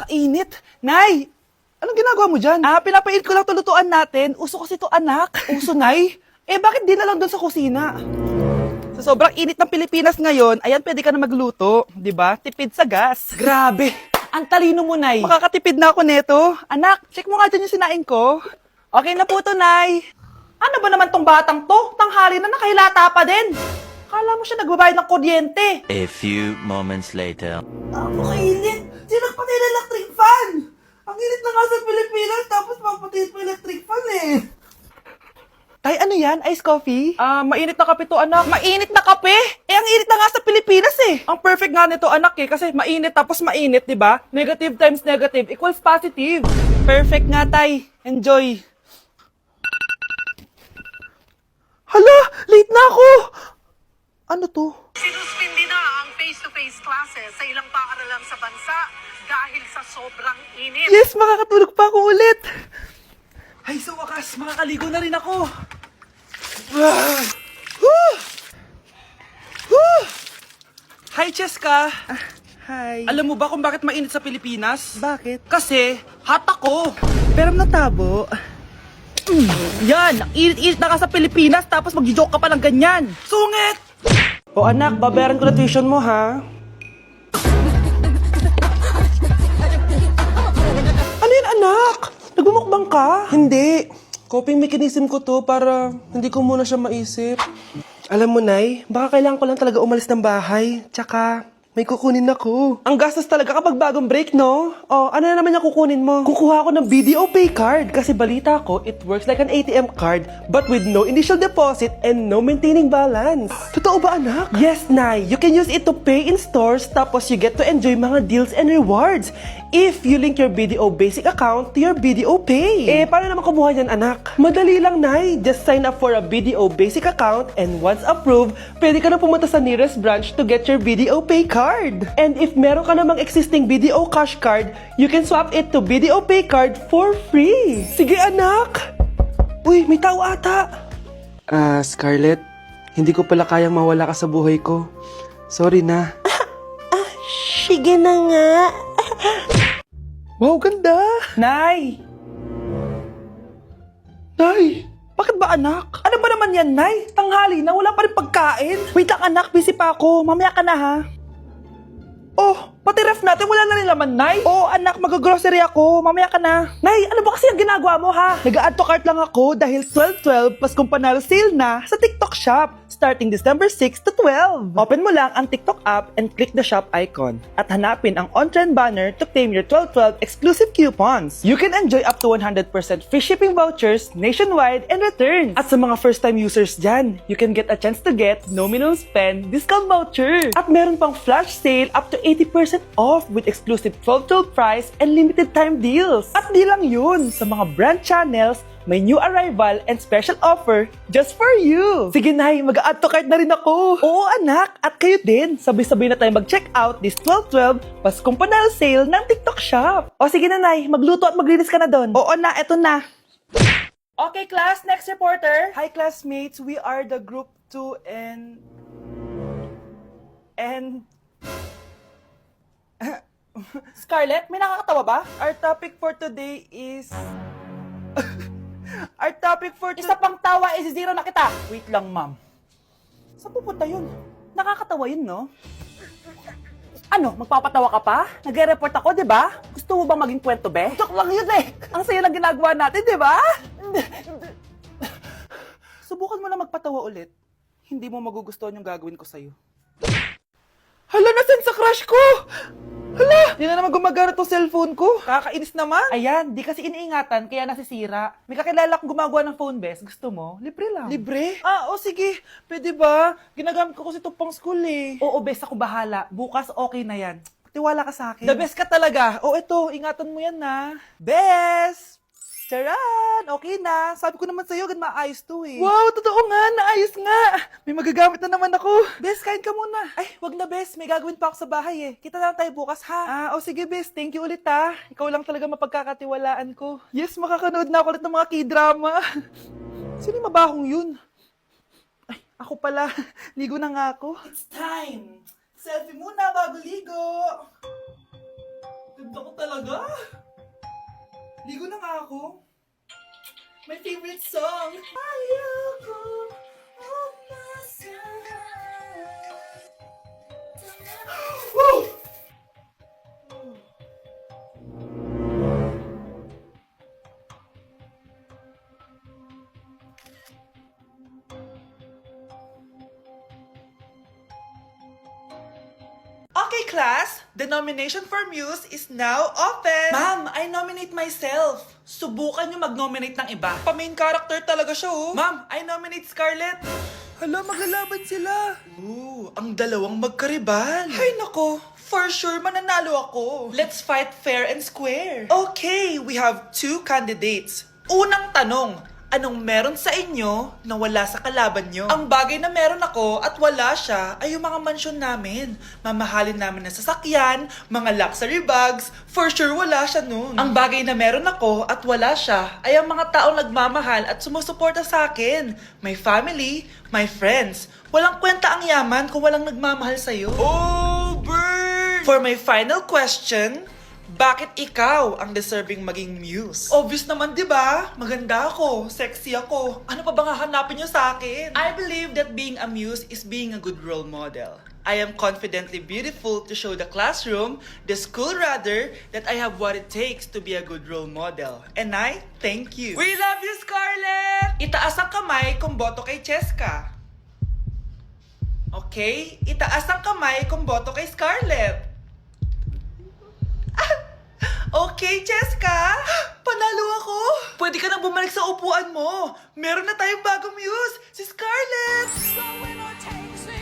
init. Nay! Anong ginagawa mo dyan? Pinapainit ko lang to lutuan natin. Uso kasi to, anak. Uso, Nay? Bakit di na lang doon sa kusina? Sa sobrang init ng Pilipinas ngayon, ayan, pwede ka na magluto. Di ba? Tipid sa gas. Grabe! Ang talino mo, Nay. Makakatipid na ako neto. Anak, check mo nga dyan yung sinain ko. Okay na po to, Nay. Ano ba naman tong batang to? Tanghali na nakahilata pa din. Kala mo siya nagbabayad ng kuryente. A few moments later. Napakainit! Sinakpatay na electric fan! Ang init na nga sa Pilipinas, tapos mapatay pa electric fan eh. Tay, ano yan? Ice coffee? Mainit na kape to, anak. Mainit na kape? Ang init na nga sa Pilipinas eh. Ang perfect nga nito, anak eh, kasi mainit tapos mainit, di ba? Negative times negative equals positive. Perfect nga, Tay. Enjoy. Hala! Late na ako! Ano to? Sinuspindi na ang face-to-face classes sa ilang paaralan sa bansa dahil sa sobrang init. Yes, makakatulog pa ako ulit. Ay, sa wakas, makakaligo na rin ako. Ah! Woo! Woo! Hi, Cheska. Hi. Alam mo ba kung bakit mainit sa Pilipinas? Bakit? Kasi, hot ako. Pero natabo. Yan, ang init-init na ka sa Pilipinas, tapos mag-joke ka pa ng ganyan. Sungit! O anak, babayaran ko na tuition mo, ha? Ano yun, anak? Nagmumukbang ka? Hindi. Coping mechanism ko to para hindi ko muna siya maisip. Alam mo, Nay, baka kailangan ko lang talaga umalis ng bahay. Tsaka, may kukunin ako. Ang gastos talaga kapag bagong break, no? O, ano na naman yung kukunin mo? Kukuha ako ng BDO Pay card kasi balita ko, it works like an ATM card but with no initial deposit and no maintaining balance. Totoo ba, anak? Yes, Nay. You can use it to pay in stores tapos you get to enjoy mga deals and rewards if you link your BDO Basic account to your BDO Pay. Paano naman kumuha yan, anak? Madali lang, Nay. Just sign up for a BDO Basic account and once approved, pwede ka na pumunta sa nearest branch to get your BDO Pay card. And if meron ka namang existing BDO Cash card, you can swap it to BDO Pay card for free. Sige, anak! Uy, may tao ata. Scarlett, hindi ko pala kayang mawala ka sa buhay ko. Sorry na. Sige na nga. Wow, ganda! Nay! Nay! Bakit ba, anak? Ano ba naman yan, Nay? Tanghali na, wala pa rin pagkain. Wait lang, anak. Busy pa ako. Mamaya ka na, ha? Oh, pati ref natin, wala na rin laman, Nay. Oh, anak, mag-grocery ako. Mamaya ka na. Nay, ano ba kasi ang ginagawa mo, ha? Nag-add to cart lang ako dahil 12/12 Paskong Panalo sale na sa TikTok Shop starting December 6 to 12. Open mo lang ang TikTok app and click the shop icon at hanapin ang on-trend banner to claim your 12/12 exclusive coupons. You can enjoy up to 100% free shipping vouchers nationwide and returns. At sa mga first-time users dyan, you can get a chance to get no minimum spend discount voucher. At meron pang flash sale up to 80% off with exclusive 12/12 price and limited time deals. At di lang yun, sa mga brand channels, may new arrival and special offer just for you. Sige, Nay, mag-add to cart na rin ako. Oo, anak. At kayo din. Sabay-sabay na tayo mag-check out this 12/12 Paskong Panalo sale ng TikTok Shop. O sige na, Nay. Magluto at maglinis ka na doon. Oo na, eto na. Okay, class. Next reporter. Hi, classmates. We are the group 2 and... Scarlett, may nakakatawa ba? Our topic for today is... Our topic for today... Isa pang tawa is zero na kita. Wait lang, ma'am. Saan pupunta yun? Nakakatawa yun, no? Ano, magpapatawa ka pa? Nagre-report ako, di ba? Gusto mo bang maging kwento, be? Joke lang yun eh. Ang saya lang ginagawa natin, di ba? Subukan mo na magpatawa ulit. Hindi mo magugustuhan yung gagawin ko sa'yo. Hala, nasan sa crush ko? Hala, di na naman gumagana tong cellphone ko. Kakainis naman. Ayan, di kasi iniingatan, kaya nasisira. May kakilala akong gumagawa ng phone, bes. Gusto mo? Libre lang. Libre? O sige. Pwede ba? Ginagamit ko kasi ito pang school eh. Oo, bes, ako bahala. Bukas okay na yan. Tiwala ka sa akin. The best ka talaga. O ito, ingatan mo yan na. Bes! Charan! Okay na. Sabi ko naman sa'yo, gan maayos to eh. Wow, totoo nga. Naayos nga. May magagamit na naman ako. Bes, kain ka muna. Ay, wag na, Bes. May gagawin pa ako sa bahay eh. Kita na lang tayo bukas, ha? O sige, Bes. Thank you ulit, ha? Ikaw lang talaga mapagkakatiwalaan ko. Yes, makakanood na ako ulit ng mga K-drama. Sino yung mabahong yun? Ay, ako pala. Ligo na nga ako. It's time. Selfie muna bago ligo. Ganda ko talaga. Ligo na nga ako. My favorite song. Ayoko umasahan. Woo! Okay, class. The nomination for Muse is now open. Ma'am, I nominate myself. Subukan niyo mag-nominate ng iba. Pa-main character talaga siya, oh. Ma'am, I nominate Scarlett. Hala, maglalaban sila. Ooh, ang dalawang magkaribal. Ay, nako. For sure, mananalo ako. Let's fight fair and square. Okay, we have 2 candidates. Unang tanong, anong meron sa inyo na wala sa kalaban nyo? Ang bagay na meron ako at wala siya ay yung mga mansyon namin. Mamahalin namin na sasakyan, mga luxury bags, for sure wala siya nun. Ang bagay na meron ako at wala siya ay ang mga taong nagmamahal at sumusuporta sa akin. My family, my friends. Walang kwenta ang yaman kung walang nagmamahal sa'yo. Oh, burn! For my final question, bakit ikaw ang deserving maging muse? Obvious naman, di ba? Maganda ako, sexy ako. Ano pa bang hahanapin niyo sa akin? I believe that being a muse is being a good role model. I am confidently beautiful to show the classroom, the school rather, that I have what it takes to be a good role model. And I thank you. We love you, Scarlett! Itaas ang kamay kung boto kay Cheska. Okay? Itaas ang kamay kung boto kay Scarlett. Okay, Cheska! Panalo ako! Pwede ka nang bumalik sa upuan mo! Meron na tayong bagong muse! Si Scarlett!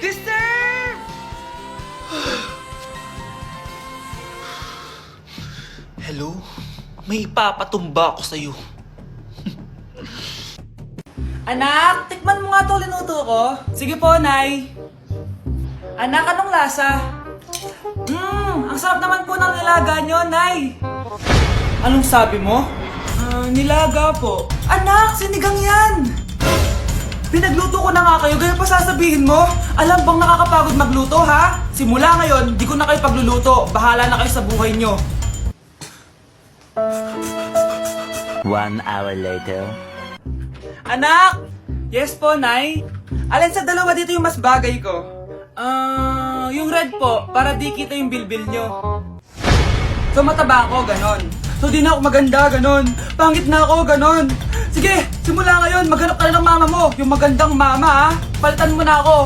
Deserve! Hello? May ipapatumba ako sa'yo. Anak, tikman mo nga ito linuto ko. Sige po, Nay. Anak, anong lasa? Ang sarap naman po ng nilaga nyo, Nay. Anong sabi mo? Nilaga po. Anak, sinigang yan! Pinagluto ko na nga kayo, ganyan pa sasabihin mo? Alam bang nakakapagod magluto, ha? Simula ngayon, di ko na kayo pagluluto. Bahala na kayo sa buhay nyo. 1 hour later. Anak! Yes po, Nay. Alin sa dalawa dito yung mas bagay ko? Yung red po, para di kita yung bilbil nyo. So mataba ako, ganon. So di na ako maganda, ganon. Pangit na ako, ganon. Sige, simula ngayon, maghanap ka na ng mama mo. Yung magandang mama, ha? Palitan mo na ako.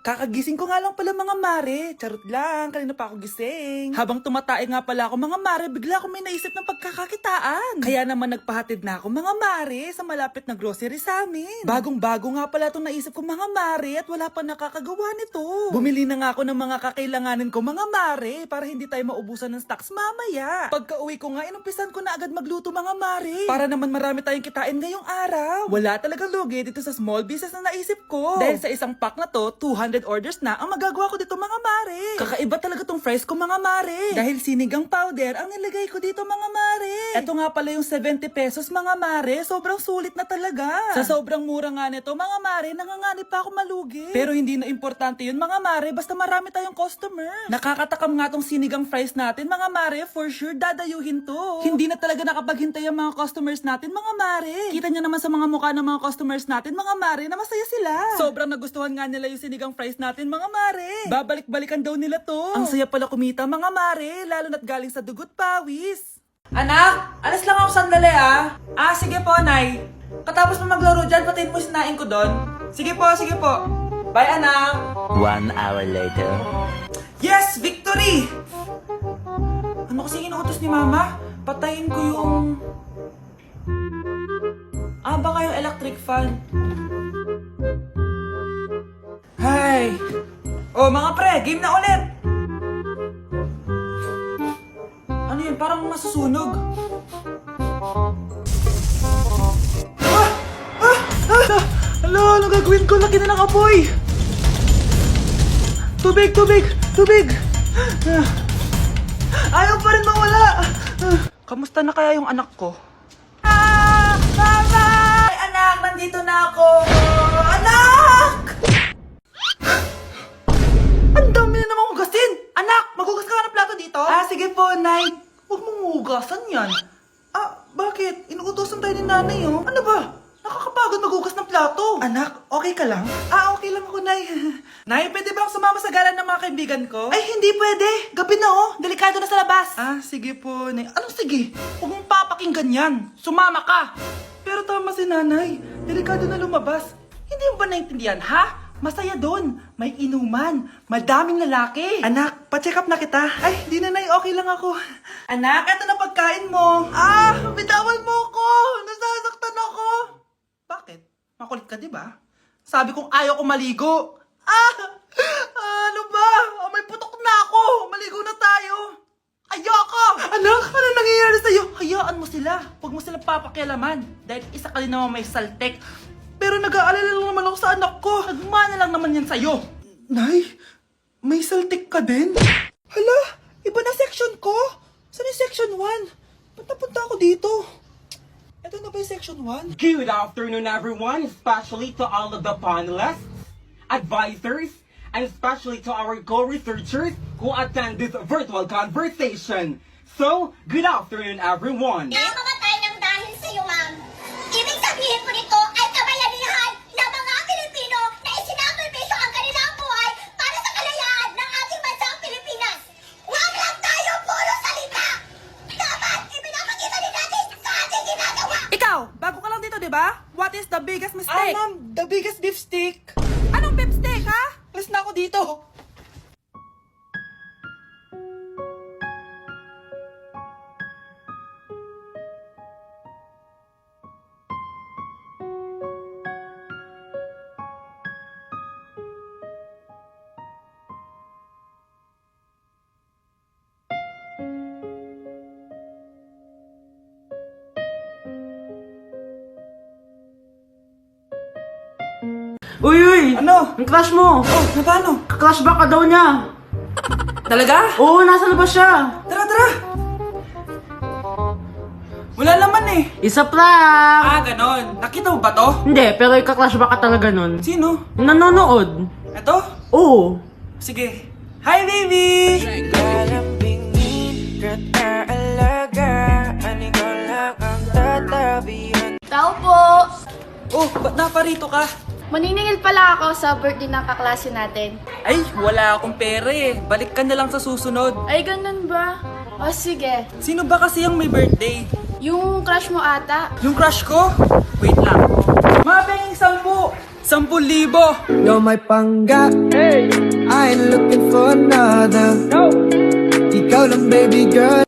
Kakagising ko nga lang pala mga mare. Charot lang, kanina pa ako gising. Habang tumatae nga pala ako mga mare, bigla ako may naisip ng pagkakakitaan. Kaya naman nagpahatid na ako mga mare sa malapit na grocery sa amin. Bagong-bago nga pala itong naisip ko mga mare at wala pa nakakagawa nito. Bumili na nga ako ng mga kakailanganin ko mga mare para hindi tayo maubusan ng stocks mamaya. Pagka uwi ko nga, inumpisan ko na agad magluto mga mare. Para naman marami tayong kitain ngayong araw. Wala talagang lugi dito sa small business na naisip ko. Dahil sa isang pack na to, 200 orders na ang magagawa ko dito mga mare. Kakaiba talaga tong fries ko mga mare. Dahil sinigang powder ang nilagay ko dito mga mare. Ito nga pala yung 70 pesos mga mare. Sobrang sulit na talaga. Sa sobrang mura nga nito mga mare, nanganganib pa ako malugi. Pero hindi na importante yun mga mare, basta marami tayong customer. Nakakatakam nga tong sinigang fries natin mga mare, for sure dadayuhin to. Hindi na talaga nakapaghintay ang mga customers natin mga mare. Kita niyo naman sa mga mukha ng mga customers natin mga mare na masaya sila. Sobrang nagustuhan nga nila yung sinigang fries natin mga mare. Babalik-balikan daw nila to. Ang saya pala kumita mga mare, lalo na't galing sa dugot pawis. Anak, alis lang ako sandali ah. Sige po, Nay. Katapos mo maglaro dyan, patayin mo sinain ko doon. Sige po, sige po. Bye, anak. 1 hour later. Yes, victory! Ano kasi inuutos ni Mama? Patayin ko yung... baka yung electric fan. Hay! Oh, mga pre, game na ulit! Ano yun? Parang masusunog. Alo, ano gagawin ko? Laki na ng apoy! Tubig, tubig, tubig! Ayaw pa rin mawala! Kamusta na kaya yung anak ko? Mama! Ay, anak, nandito na ako! Anak! sige po, Nay. Huwag mong hugasan yan. Bakit? Inuutosan tayo ni Nanay, oh. Ano ba? Nakakapagod maghugas ng plato. Anak, okay ka lang? Okay lang ako, Nay. Nay, pwede ba akong sumama sa gala ng mga kaibigan ko? Ay, hindi pwede. Gabi na, oh. Delikado na sa labas. Sige po, Nay. Anong sige? Huwag mong papakinggan yan. Sumama ka. Pero tama si Nanay. Delikado na lumabas. Hindi mo ba naintindihan, ha? Masaya doon. May inuman. Madaming lalaki. Anak, pa-check up na kita. Ay, di na, Nay. Okay lang ako. Anak, eto na pagkain mo. Bitawan mo ko. Nasasaktan ako. Bakit? Makulit ka, di ba? Sabi kong ayaw ko maligo. Ano ba? May putok na ako. Maligo na tayo. Ayoko! Anak, ano nangyayari sa'yo? Hayaan mo sila. Huwag mo silang papakialaman. Dahil isa ka rin naman may saltek. Pero nag-aalala lang naman ako sa anak ko. Nagmana lang naman yan sa'yo. Nay, may saltik ka din? Hala, iba na section ko. Saan yung section 1? Ba't napunta ako dito? Ito na ba yung section 1? Good afternoon, everyone, especially to all of the panelists, advisors, and especially to our co-researchers who attend this virtual conversation. So, good afternoon, everyone. Namamatay ng dahil sa iyo, ma'am. Ibig sabihin po nito ay kabayanihan ng mga Pilipino na isinakripisyo ang kanilang buhay para sa kalayaan ng ating bansang Pilipinas. Huwag lang tayo puro salita! Dapat ipinapakita din natin sa ating ginagawa! Ikaw, bago ka lang dito, di ba? What is the biggest mistake? Ma'am, the biggest beef stick. Anong beef stick, ha? Alis na ako dito. Uy! Ano? Ang crush mo! Na paano? Crush back ka daw niya! Talaga? Oo, nasa labas siya! Tara, tara! Wala naman eh. Isa prank! Ganon. Nakita mo ba to? Hindi, pero ika-crush back ka talaga nun. Sino? Yung nanonood. Ito? Oo. Sige. Hi, baby! Tao po! Ba't naparito ka? Maniningil pala ako sa birthday ng kaklase natin. Ay, wala akong pera eh. Balik ka na lang sa susunod. Ay, ganun ba? O sige, Sino ba kasi yung may birthday? yung crush mo ata. Yung crush ko? Wait lang. Mabeng 10! 10,000! You're my pangga. I ain't looking for another. Ikaw lang, baby girl.